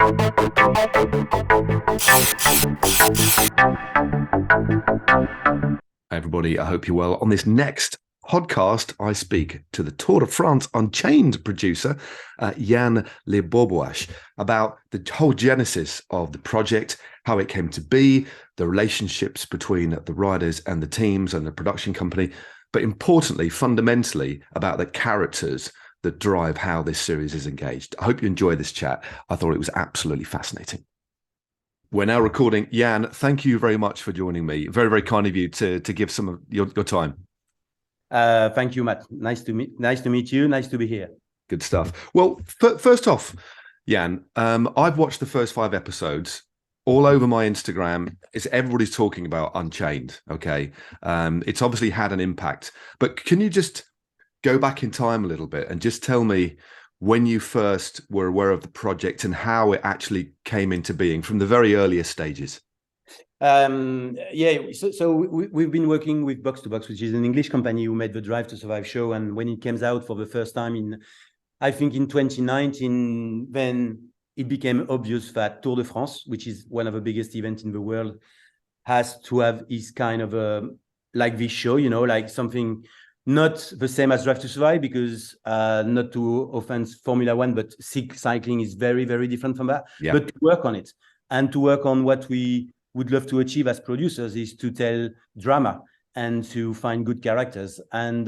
Hi everybody, I hope you're well. On this next podcast, I speak to the Tour de France Unchained producer, Yann about the whole genesis of the project, how it came to be, the relationships between the riders and the teams and the production company, but importantly, fundamentally, about the characters that drive how this series is engaged. I hope you enjoy this chat. I thought it was absolutely fascinating. We're now recording. Yann, thank you very much for joining me. Very, very kind of you to give some of your time. Thank you, Matt. Nice to meet you. Nice to be here. Good stuff. Well, first off, Yann, I've watched the first 5 episodes all over my Instagram. Everybody's talking about Unchained. Okay, it's obviously had an impact. But can you just go back in time a little bit and just tell me when you first were aware of the project and how it actually came into being from the very earliest stages? So we've been working with Box to Box, which is an English company who made the Drive to Survive show. And when it came out for the first time in 2019, then it became obvious that Tour de France, which is one of the biggest events in the world, has to have is kind of like this show, like something not the same as Drive to Survive, because not to offense Formula One, but cycling is very, very different from that. Yeah. But to work on it and to work on what we would love to achieve as producers is to tell drama and to find good characters. And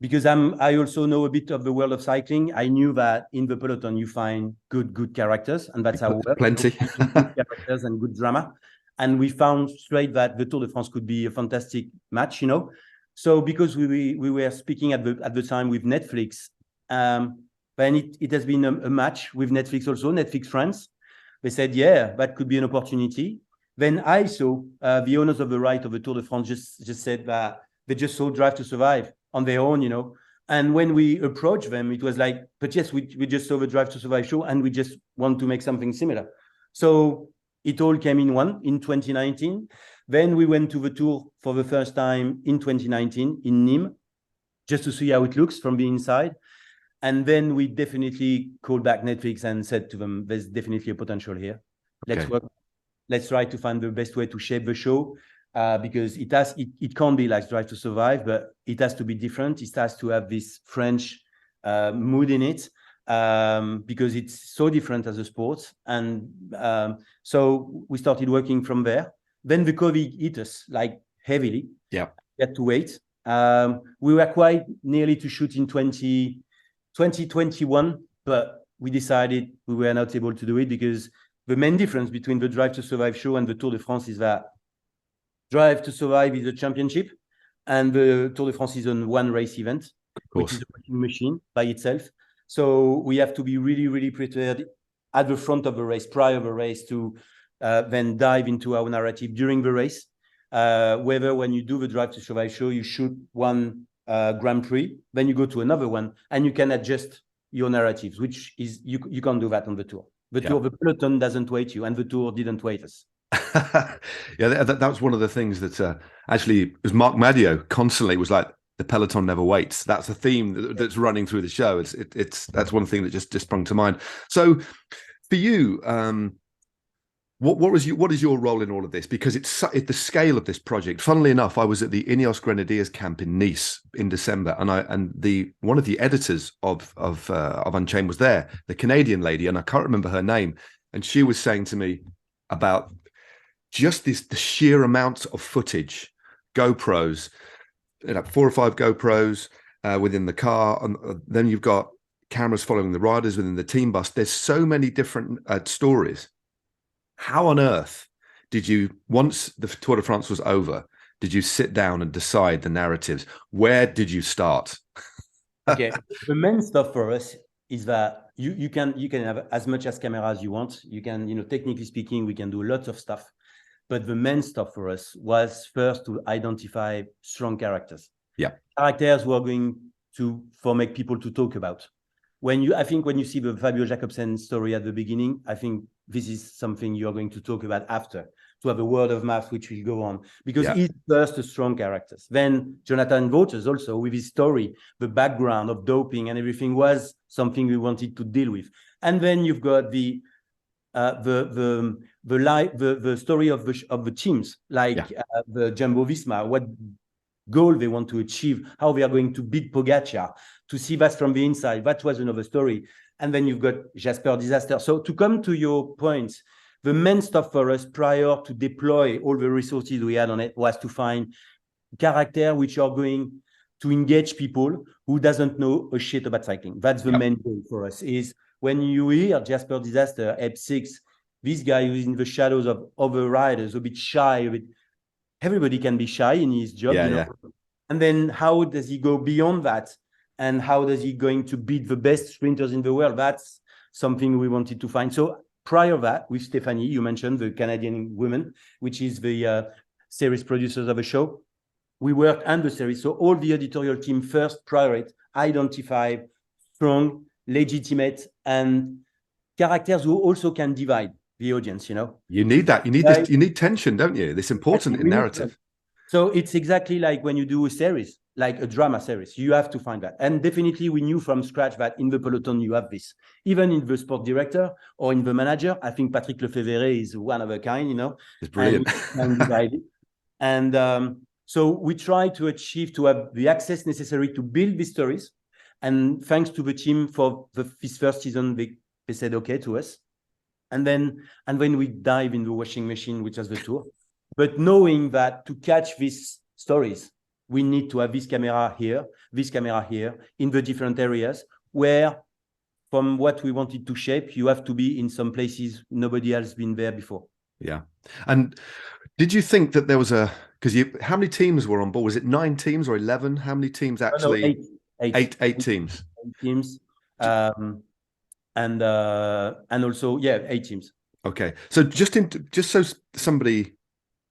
because I also know a bit of the world of cycling, I knew that in the peloton you find good characters, and that's how we work. Plenty. Good characters and good drama. And we found straight that the Tour de France could be a fantastic match, So because we were speaking at the time with Netflix, then it has been a match with Netflix also, Netflix France. They said, yeah, that could be an opportunity. Then I saw the owners of the right of the Tour de France just said that they just saw Drive to Survive on their own, And when we approached them, it was like, but yes, we just saw the Drive to Survive show and we just want to make something similar. So it all came in 2019. Then we went to the tour for the first time in 2019 in Nîmes, just to see how it looks from the inside. And then we definitely called back Netflix and said to them, there's definitely a potential here. Let's work. Let's try to find the best way to shape the show, because it can't be like Drive to Survive, but it has to be different. It has to have this French mood in it, because it's so different as a sport. And so we started working from there. Then the COVID hit us like heavily. Yeah, we had to wait. We were quite nearly to shoot in 2021, but we decided we were not able to do it because the main difference between the Drive to Survive show and the Tour de France is that Drive to Survive is a championship and the Tour de France is a one race event, which is a racing machine by itself. So we have to be really, really prepared at the front of the race, prior to the race, to then dive into our narrative during the race. Whether when you do the Drive to Survive show, you shoot one Grand Prix, then you go to another one, and you can adjust your narratives, which is you can't do that on the tour. The tour, the peloton doesn't wait you, and the tour didn't wait us. Yeah, that was one of the things that actually was Mark Madio constantly was like, the peloton never waits. That's a theme that's running through the show. That's one thing that just sprung to mind. So for you, what is your role in all of this? Because it's the scale of this project. Funnily enough, I was at the Ineos Grenadiers camp in Nice in December, and one of the editors of Unchained was there, the Canadian lady, and I can't remember her name, and she was saying to me about just the sheer amount of footage, GoPros, 4 or 5 GoPros within the car, and then you've got cameras following the riders within the team bus. There's so many different stories. How on earth did you, once the Tour de France was over, did you sit down and decide the narratives? Where did you start? Okay, the main stuff for us is that you can have as much as camera as you want. You can, technically speaking, we can do lots of stuff. But the main stuff for us was first to identify strong characters. Yeah, characters who are going to make people to talk about. I think when you see the Fabio Jacobsen story at the beginning, I think this is something you're going to talk about after, to have a word of mouth which will go on, because he's first a strong characters. Then Jonathan Voters also, with his story, the background of doping and everything was something we wanted to deal with. And then you've got the the story of the teams, like the Jumbo Visma, what goal they want to achieve, how they are going to beat Pogacar, to see that from the inside. That was another story. And then you've got Jasper Disaster. So to come to your points, the main stuff for us prior to deploy all the resources we had on it was to find characters which are going to engage people who doesn't know a shit about cycling. That's the main goal for us, is when you hear Jasper Disaster, Ep6, this guy who's in the shadows of other riders, a bit shy, everybody can be shy in his job, you know. And then how does he go beyond that? And how does he going to beat the best sprinters in the world? That's something we wanted to find. So prior to that, with Stephanie, you mentioned the Canadian woman, which is the series producers of the show. We worked on the series. So all the editorial team first prioritize, identify strong, legitimate, and characters who also can divide the audience, you know. You need that. You need this. You need tension, don't you? This important narrative. So it's exactly like when you do a series, like a drama series, you have to find that. And definitely we knew from scratch that in the peloton, you have this. Even in the sport director or in the manager, I think Patrick Lefebvre is one of a kind, you know. It's brilliant. And so we try to achieve to have the access necessary to build these stories. And thanks to the team for this first season, they said okay to us. And then we dive in the washing machine, which is the tour. But knowing that to catch these stories, we need to have this camera here, in the different areas where, from what we wanted to shape, you have to be in some places nobody else been there before. Yeah. And did you think that there was how many teams were on board? Was it 9 teams or 11? How many teams actually? No, eight teams. 8 teams. And also, 8 teams. Okay. So just so somebody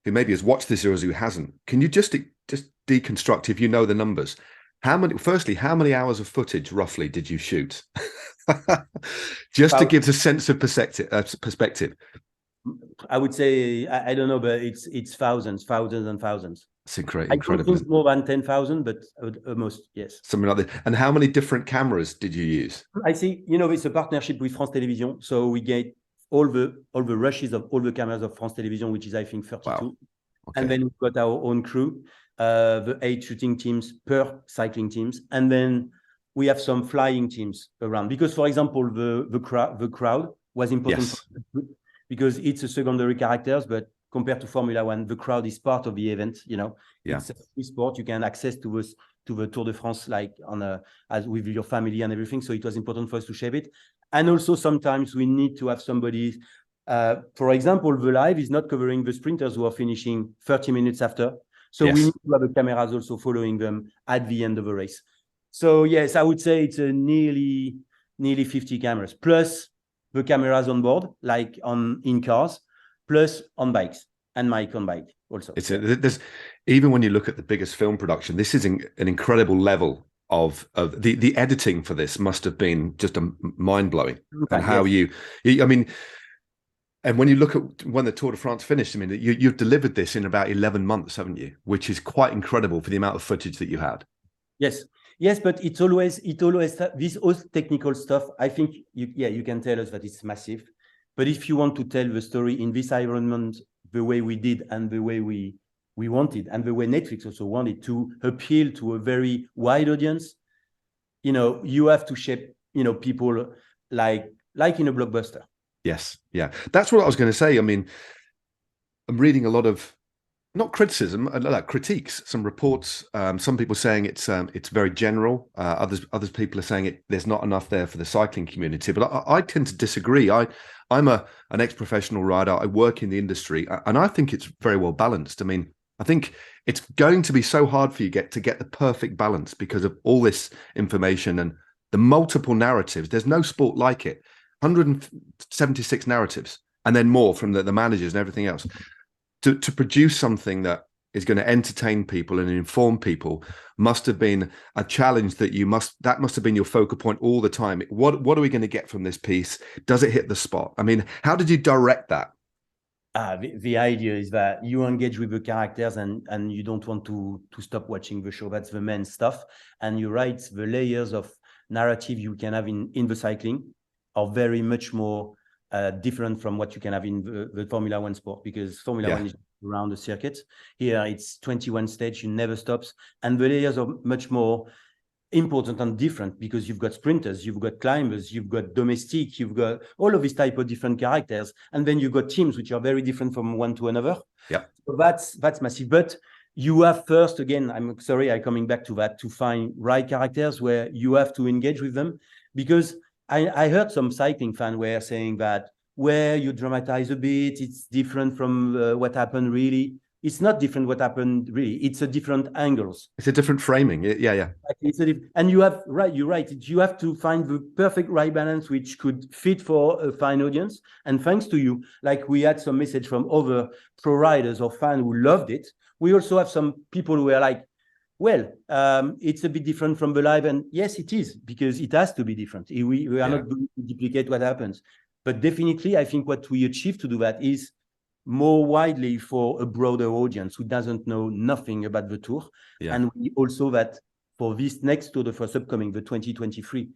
who maybe has watched this or who hasn't, can you just deconstruct, if you know the numbers, how many hours of footage roughly did you shoot? Just to give a sense of perspective. I would say, I don't know, but it's thousands and thousands. It's incredible. I don't think more than 10,000, but almost, yes. Something like that. And how many different cameras did you use? I see, it's a partnership with France Télévisions. So we get all the rushes of all the cameras of France Télévisions, which is, I think, 32. Wow. Okay. And then we've got our own crew, the 8 shooting teams per cycling teams. And then we have some flying teams around. Because, for example, the crowd was important. Yes. Because it's a secondary characters, but compared to Formula One, the crowd is part of the event. It's a free sport. You can access to the Tour de France like as with your family and everything. So it was important for us to shape it. And also sometimes we need to have somebody. For example, the live is not covering the sprinters who are finishing 30 minutes after. So we need to have the cameras also following them at the end of the race. So yes, I would say it's nearly 50 cameras plus the cameras on board, like in cars, plus on bikes and mic on bike also. There's even when you look at the biggest film production, this is an incredible level of the editing for this must have been just mind blowing. And how I mean, and when you look at when the Tour de France finished, I mean, you've delivered this in about 11 months, haven't you? Which is quite incredible for the amount of footage that you had. Yes, but it's always this all technical stuff. I think you can tell us that it's massive, but if you want to tell the story in this environment the way we did and the way we wanted and the way Netflix also wanted to appeal to a very wide audience, you have to shape people like in a blockbuster. Yes, yeah, that's what I was going to say. I mean, I'm reading a lot of not criticism, like critiques, some reports. Some people saying it's very general. Others people are saying there's not enough there for the cycling community. But I tend to disagree. I'm an ex-professional rider. I work in the industry, and I think it's very well balanced. I mean, I think it's going to be so hard for you to get the perfect balance because of all this information and the multiple narratives. There's no sport like it. 176 narratives, and then more from the managers and everything else. To produce something that is going to entertain people and inform people must have been a challenge that must have been your focal point all the time. What are we going to get from this piece? Does it hit the spot? I mean, how did you direct that? The idea is that you engage with the characters and you don't want to stop watching the show. That's the main stuff. And you're right, the layers of narrative you can have in the cycling are very much more different from what you can have in the Formula One sport, because Formula One is around the circuit. Here it's 21 stage, you never stops, and the layers are much more important and different, because you've got sprinters, you've got climbers, you've got domestic, you've got all of these type of different characters, and then you've got teams which are very different from one to another. So that's massive. But you have first, again, I'm sorry, I'm coming back to that, to find right characters where you have to engage with them, because I heard some cycling fan were saying that where you dramatize a bit, it's different from what happened really. It's not different what happened really. It's a different angles. It's a different framing. Yeah. And you have you're right. You have to find the perfect right balance, which could fit for a fine audience. And thanks to you, like we had some message from other pro riders or fans who loved it. We also have some people who are like, well, it's a bit different from the live. And yes, it is, because it has to be different. We are not going to duplicate what happens. But definitely, I think what we achieve to do that is more widely for a broader audience who doesn't know nothing about the tour. And we also that for this next tour, the first upcoming, the 2023,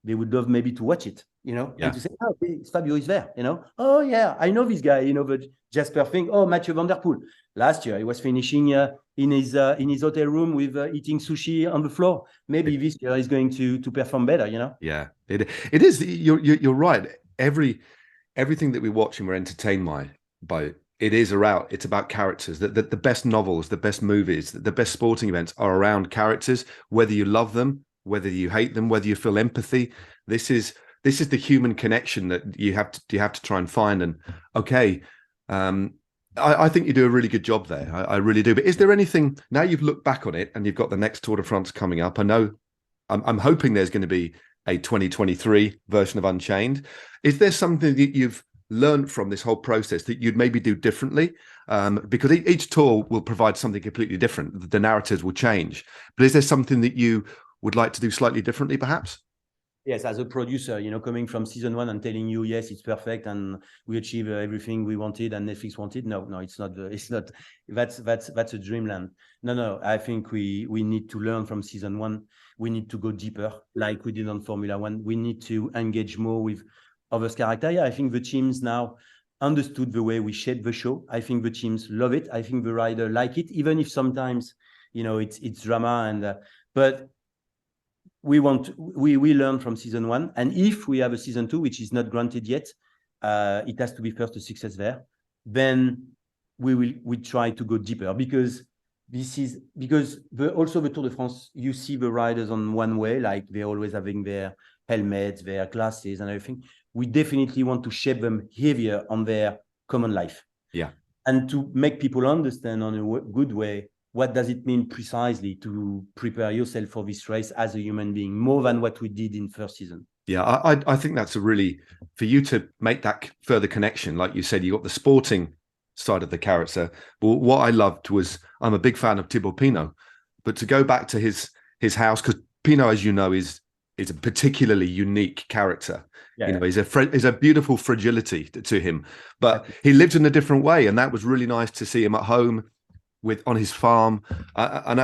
they would love maybe to watch it, and to say, oh, Fabio is there, oh yeah, I know this guy, the Jasper thing. Oh, Mathieu Van Der Poel. Last year, he was finishing in his hotel room with eating sushi on the floor. Maybe this year he's going to perform better, Yeah, it is. You're right. Everything that we watch and we're entertained by it's about characters. That the best novels, the best movies, the best sporting events are around characters, whether you love them, whether you hate them, whether you feel empathy. This is the human connection that you have to try and find. And I think you do a really good job there. I really do. But is there anything, now you've looked back on it and you've got the next Tour de France coming up? I know I'm hoping there's going to be a 2023 version of Unchained. Is there something that you've learned from this whole process that you'd maybe do differently? Because each tour will provide something completely different. The narratives will change. But is there something that you would like to do slightly differently, perhaps? Yes, as a producer, coming from season one and telling you, yes, it's perfect and we achieve everything we wanted and Netflix wanted. No, it's not. That's a dreamland. No. I think we need to learn from season one. We need to go deeper, like we did on Formula One. We need to engage more with others' character. Yeah, I think the teams now understood the way we shape the show. I think the teams love it. I think the rider like it, even if sometimes, it's drama and but. We learn from season one, and if we have a season two, which is not granted yet, it has to be first a success there. Then we try to go deeper, because also the Tour de France, you see the riders on one way, like they're always having their helmets, their glasses, and everything. We definitely want to shape them heavier on their common life. Yeah, and to make people understand on a good way. What does it mean precisely to prepare yourself for this race as a human being, more than what we did in first season? Yeah, I think that's for you to make that further connection. Like you said, you got the sporting side of the character. But what I loved was, I'm a big fan of Thibaut Pinot, but to go back to his house, because Pinot, as you know, is a particularly unique character. Yeah. He's a beautiful fragility to him, but he lives in a different way. And that was really nice to see him at home, on his farm, and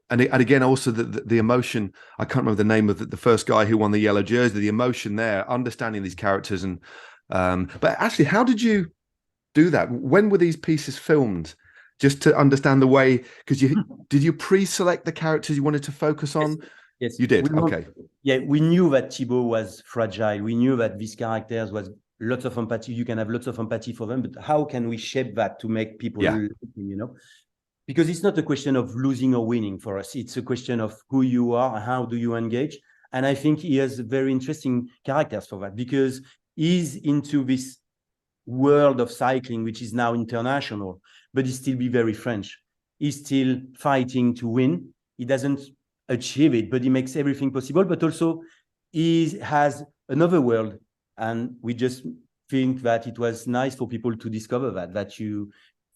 again also the emotion. I can't remember the name of the first guy who won the yellow jersey. The emotion there, understanding these characters, and but actually, how did you do that? When were these pieces filmed? Just to understand the way, because did you pre-select the characters you wanted to focus on? Yes, you did. Okay. We knew that Thibaut was fragile. We knew that these characters was lots of empathy. You can have lots of empathy for them, but how can we shape that to make people, Because it's not a question of losing or winning for us. It's a question of who you are and how do you engage. And I think he has very interesting characters for that, because he's into this world of cycling, which is now international, but he still be very French. He's still fighting to win. He doesn't achieve it, but he makes everything possible. But also he has another world. And we just think that it was nice for people to discover that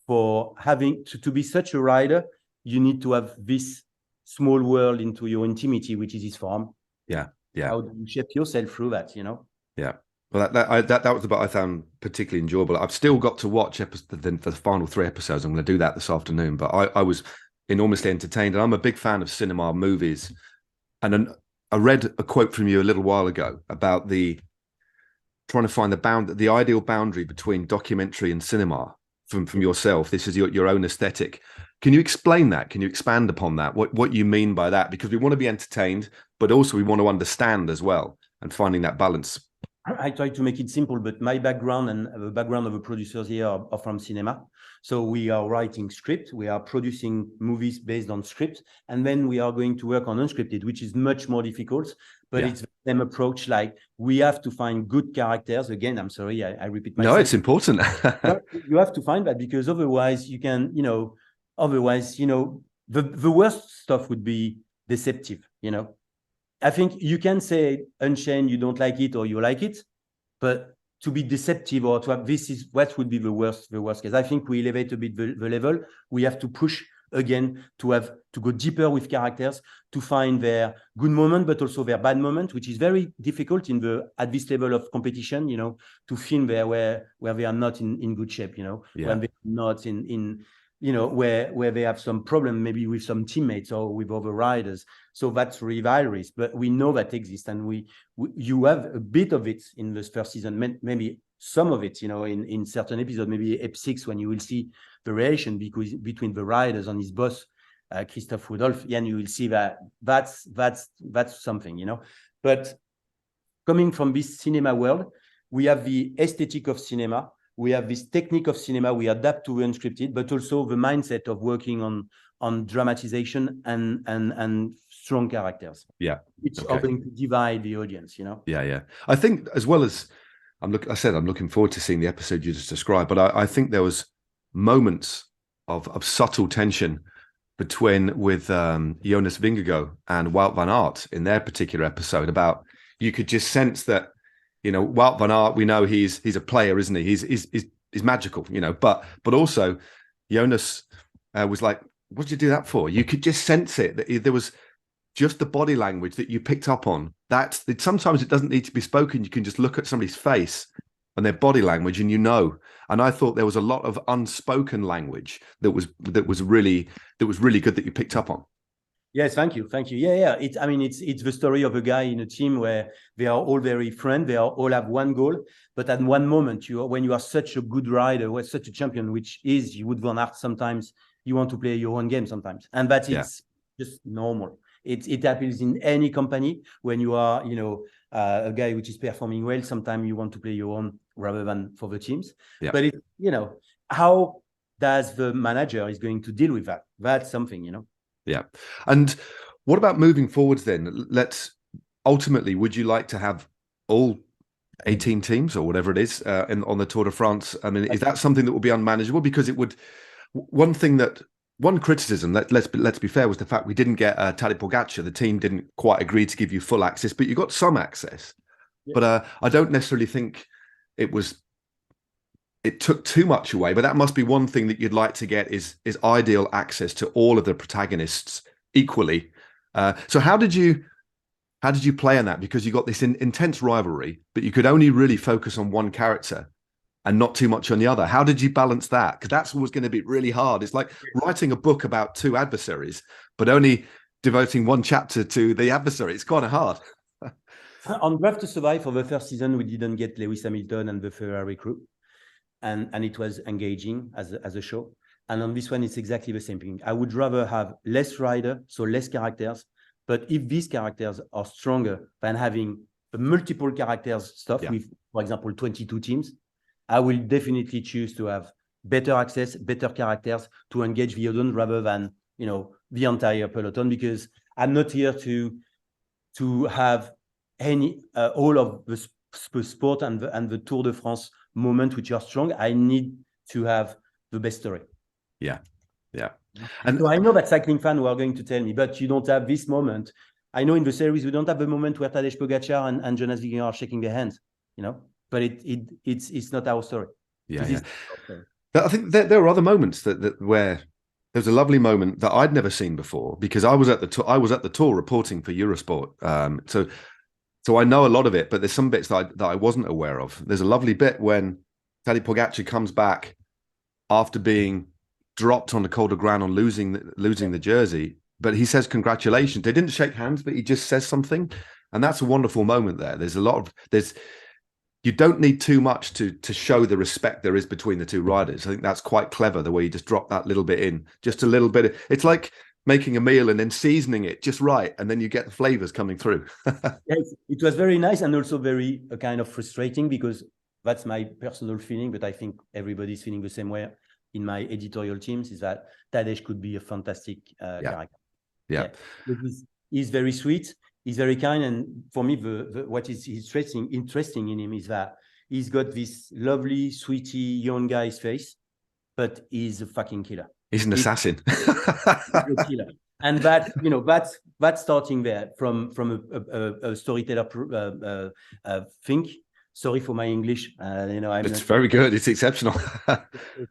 for having to be such a rider, you need to have this small world into your intimity, which is his farm. Yeah. How do you shape yourself through that, Yeah. Well, that was the part I found particularly enjoyable. I've still got to watch the final 3 episodes. I'm going to do that this afternoon. But I was enormously entertained, and I'm a big fan of cinema, movies. And I read a quote from you a little while ago about the trying to find the ideal boundary between documentary and cinema from yourself. This is your own aesthetic. Can you explain that? Can you expand upon that? What you mean by that? Because we want to be entertained, but also we want to understand as well, and finding that balance. I try to make it simple, but my background and the background of the producers here are from cinema. So we are writing script, we are producing movies based on script, and then we are going to work on unscripted, which is much more difficult, but it's the same approach. Like, we have to find good characters. Again, I'm sorry, I repeat myself. No, it's important. You have to find that, because otherwise you can, the worst stuff would be deceptive, I think you can say Unchained, you don't like it or you like it, but to be deceptive or to have, this is what would be the worst case. I think we elevate a bit the level. We have to push again to go deeper with characters, to find their good moment, but also their bad moment, which is very difficult at this level of competition, to film there where they are not in good shape, when they're not in where they have some problem, maybe with some teammates or with other riders. So that's rivalries, but we know that exists, and you have a bit of it in this first season, maybe some of it, in certain episodes, maybe ep 6, when you will see the relation between the riders and his boss, Christophe Rudolph, Yann, you will see that's something, But coming from this cinema world, we have the aesthetic of cinema. We have this technique of cinema. We adapt to unscripted, but also the mindset of working on dramatization and strong characters. Yeah, which are going to divide the audience. Yeah. I think, as well as I'm looking forward to seeing the episode you just described. But I think there was moments of subtle tension with Jonas Vingegaard and Wout van Aert in their particular episode. About, you could just sense that. Wout van Aert, we know he's a player, isn't he? He's magical, But also, Jonas was like, "What did you do that for?" You could just sense it. That there was just the body language that you picked up on. Sometimes it doesn't need to be spoken. You can just look at somebody's face and their body language, and And I thought there was a lot of unspoken language that was really good that you picked up on. Yes, thank you. Yeah. It's the story of a guy in a team where they are all very friends. They all have one goal, but at one moment, when you are such a good rider, such a champion, which is Wout van Aert, sometimes you want to play your own game sometimes, and that is just normal. It happens in any company. When you are, a guy which is performing well, sometimes you want to play your own rather than for the teams. Yeah. But how does the manager is going to deal with that? That's something, Yeah. And what about moving forwards then? Ultimately, would you like to have all 18 teams or whatever it is on the Tour de France? I mean, is that something that will be unmanageable? Because it would, one criticism, let's be fair, was the fact we didn't get Tadej Pogačar. The team didn't quite agree to give you full access, but you got some access. Yeah. But I don't necessarily think it took too much away, but that must be one thing that you'd like to get is ideal access to all of the protagonists equally. So how did you play on that? Because you got this intense rivalry, but you could only really focus on one character and not too much on the other. How did you balance that? Because that's always going to be really hard. It's like writing a book about two adversaries, but only devoting one chapter to the adversary. It's kind of hard. On Drive to Survive, for the first season, we didn't get Lewis Hamilton and the Ferrari crew. And it was engaging as a show. And on this one, it's exactly the same thing. I would rather have less rider, so less characters. But if these characters are stronger than having multiple characters stuff with, for example, 22 teams, I will definitely choose to have better access, better characters to engage the audience rather than, the entire peloton, because I'm not here to have all of the sport and the Tour de France moment which are strong. I need to have the best story. Yeah. And so I know that cycling fans were going to tell me, but you don't have this moment. I know in the series we don't have the moment where Tadej Pogačar and Jonas Vingegaard are shaking their hands, but it's not our story. Yeah. I think there are other moments that where there's a lovely moment that I'd never seen before, because I was at the tour reporting for Eurosport. So I know a lot of it, but there's some bits that I wasn't aware of. There's a lovely bit when Tadej Pogačar comes back after being dropped on the Col de Gran on losing the jersey, but he says congratulations. They didn't shake hands, but he just says something, and that's a wonderful moment there. There's you don't need too much to show the respect there is between the two riders. I think that's quite clever, the way you just drop that little bit in, just a little bit. It's like making a meal and then seasoning it just right, and then you get the flavors coming through. Yes, it was very nice and also very kind of frustrating, because that's my personal feeling, but I think everybody's feeling the same way in my editorial teams, is that Tadej could be a fantastic character. Yeah. He's very sweet. He's very kind, and for me, what is interesting in him is that he's got this lovely, sweetie young guy's face, but he's a fucking killer. He's an assassin. He's a killer. And that, you know, that's starting there from a storyteller think. Sorry for my English. You know, it's very good. It's exceptional.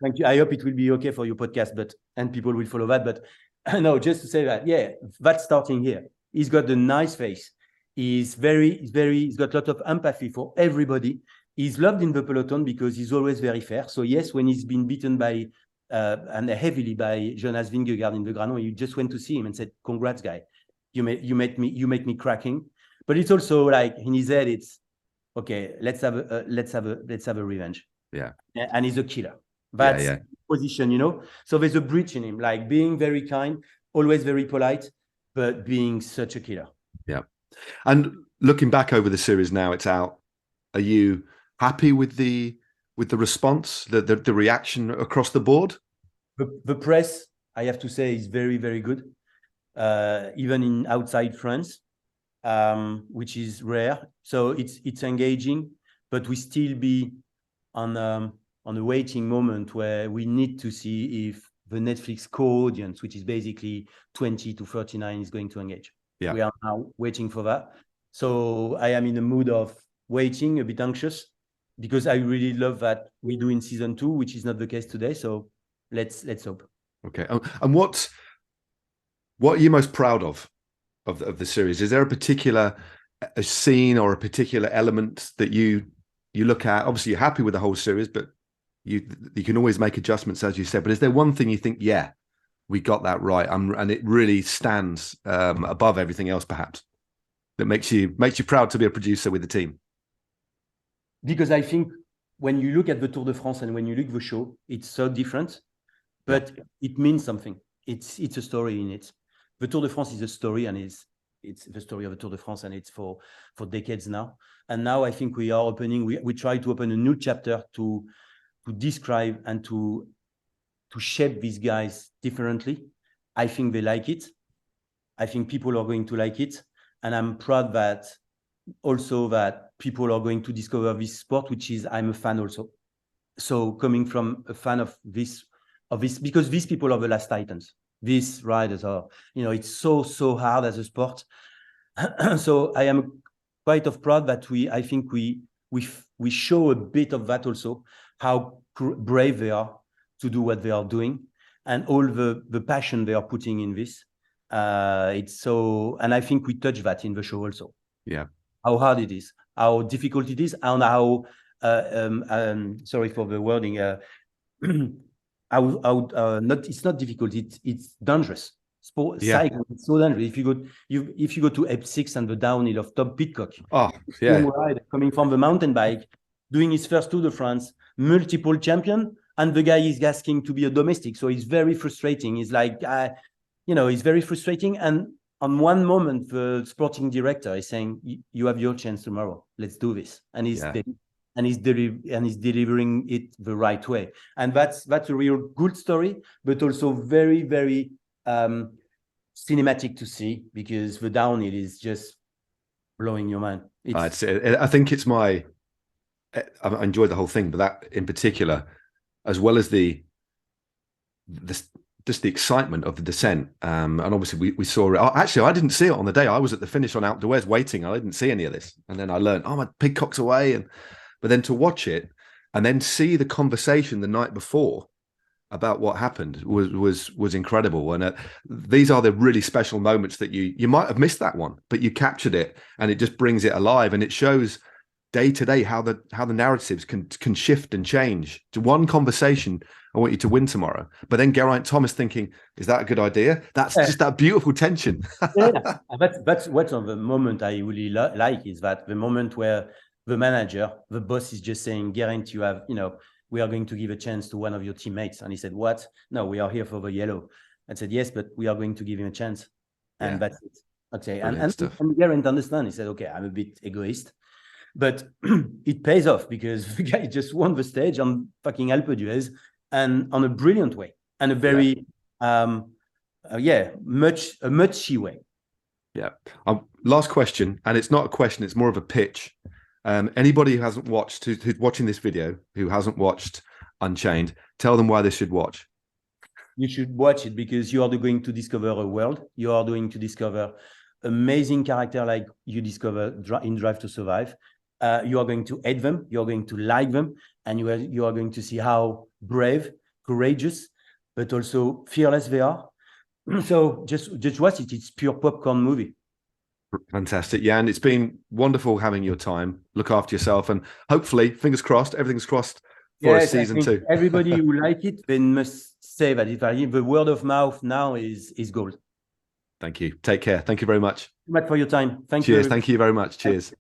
Thank you. I hope it will be okay for your podcast, and people will follow that. But no, just to say that, yeah, that's starting here. He's got a nice face. He's got a lot of empathy for everybody. He's loved in the peloton because he's always very fair. So yes, when he's been beaten by and heavily by Jonas Vingegaard in the Granon, you just went to see him and said, "Congrats, guy. You make me cracking." But it's also like in his head, it's okay. Let's have a revenge. Yeah. And he's a killer. That's position, you know. So there's a bridge in him, like being very kind, always very polite, but being such a killer. Yeah. And looking back over the series now, it's out. Are you happy with the response, the reaction across the board? The press, I have to say, is very, very good. Even in outside France, which is rare. So it's engaging, but we still be on a waiting moment where we need to see if the Netflix core audience, which is basically 20 to 39, is going to engage. Yeah. We are now waiting for that. So I am in a mood of waiting, a bit anxious, because I really love that we do in season 2, which is not the case today. So let's hope. Okay. And what are you most proud of the series? Is there a particular scene or a particular element that you look at? Obviously, you're happy with the whole series, but you can always make adjustments, as you said. But is there one thing you think, yeah, we got that right, and it really stands above everything else, perhaps, that makes you proud to be a producer with the team? Because I think when you look at the Tour de France and when you look at the show, it's so different, but it means something. It's a story in it. The Tour de France is a story, and it's the story of the Tour de France, and it's for decades now. And now I think we are opening. We try to open a new chapter to describe and to shape these guys differently. I think they like it. I think people are going to like it, and I'm proud that also that people are going to discover this sport, which is I'm a fan also. So coming from a fan of this, because these people are the last titans. These riders are, you know, it's so hard as a sport. So I am quite proud that I think we show a bit of that also, how brave they are to do what they are doing, and all the passion they are putting in this. It's so, and I think we touch that in the show also. Yeah. How hard it is, how difficult it is, and how sorry for the wording. It's not difficult. It's dangerous. Cycling, it's so dangerous. If you go to Ep6 and the downhill of Tom Pidcock, coming from the mountain bike, doing his first Tour de France, multiple champion, and the guy is asking to be a domestic. So it's very frustrating. It's like, it's very frustrating. And on one moment, the sporting director is saying, "You have your chance tomorrow. Let's do this." And he's delivering it the right way. And that's a real good story, but also very, very cinematic to see, because the downhill is just blowing your mind. I think it's I enjoyed the whole thing, but that in particular, as well as just the excitement of the descent. And obviously we saw it. Actually, I didn't see it on the day. I was at the finish on Outdoors waiting. I didn't see any of this. And then I learned, my Pidcock's away. But then to watch it and then see the conversation the night before about what happened was incredible. And these are the really special moments that you might have missed that one, but you captured it, and it just brings it alive, and it shows day to day how the narratives can shift and change. To one conversation, I want you to win tomorrow, but then Geraint Thomas thinking, is that a good idea? That's just that beautiful tension. That's what's on the moment I really like, is that the moment where the manager, the boss is just saying, Geraint, you have, we are going to give a chance to one of your teammates. And he said, what? No, we are here for the yellow. I said, yes, but we are going to give him a chance. And that's it. Okay. And Geraint understand. He said, okay, I'm a bit egoist, but it pays off because the guy just won the stage on fucking Alpe d'Huez and on a brilliant way and a very, muchy way. Yeah. Last question, and it's not a question, it's more of a pitch. Anybody who hasn't watched, who's watching this video, who hasn't watched Unchained, tell them why they should watch. You should watch it because you are going to discover a world. You are going to discover amazing character like you discover in Drive to Survive. You are going to hate them. You are going to like them. And you are going to see how brave, courageous, but also fearless they are. So just watch it. It's pure popcorn movie. Fantastic, Yann. It's been wonderful having your time. Look after yourself, and hopefully, fingers crossed, everything's crossed for a season 2. Everybody who like it, they must say that the word of mouth now is gold. Thank you. Take care. Thank you very much. Thank you for your time. Thank you. Cheers. Thank you very much. Cheers.